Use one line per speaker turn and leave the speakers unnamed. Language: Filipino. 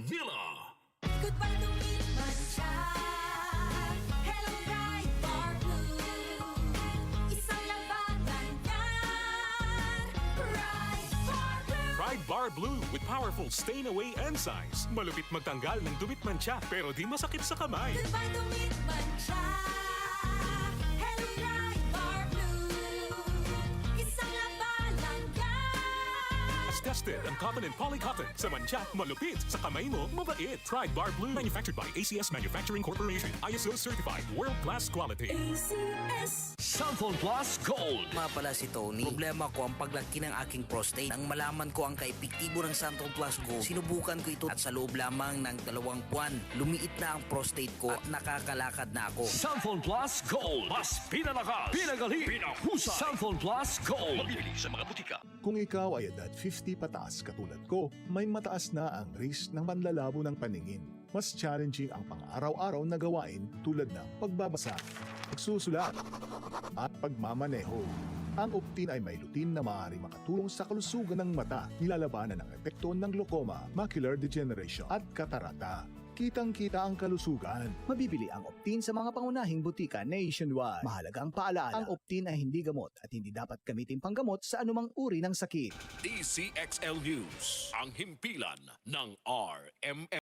Villa.
Goodbye to me, Mancha. Hello, bright bar blue. Isang labanan yan. Bright bar blue.
Pride Bar Blue with powerful stain-away enzymes. Malupit magtanggal ng dumit mancha pero di masakit sa kamay.
Goodbye to me, Mancha. Hello, bright bar blue. Isang labanan yan.
As tested ang cotton and polycotton. Sa mancha, malupit. Sa kamay mo, mabait. Pride Bar Blue. Manufactured by ACS Manufacturing Corporation. ISO certified. World-class quality.
ACS.
Santon Plus Gold.
Nga pala si Tony. Problema ko ang paglaki ng aking prostate. Nang malaman ko ang kaepektibo ng Santon Plus Gold, sinubukan ko ito at sa loob lamang ng 2 buwan, lumiit na ang prostate ko at nakakalakad na ako.
Santon Plus Gold. Mas pinalakas, pinagaling, pinahusay. Santon Plus Gold. Mabibili sa mga butika.
Kung ikaw ay edad 50 pataas katulad ko, may mataas na ang risk ng panlalabo ng paningin. Mas challenging ang pang-araw-araw na gawain tulad ng pagbabasa, pagsusulat, at pagmamaneho. Ang Optin ay may lutin na maaari makatulong sa kalusugan ng mata, nilalabanan ang epekto ng glaucoma, macular degeneration at katarata. Kitang-kita ang kalusugan.
Mabibili ang Optin sa mga pangunahing butika nationwide. Mahalagang paalaala, ang Optin ay hindi gamot at hindi dapat gamitin panggamot sa anumang uri ng sakit.
DCXL News. Ang himpilan ng RMN.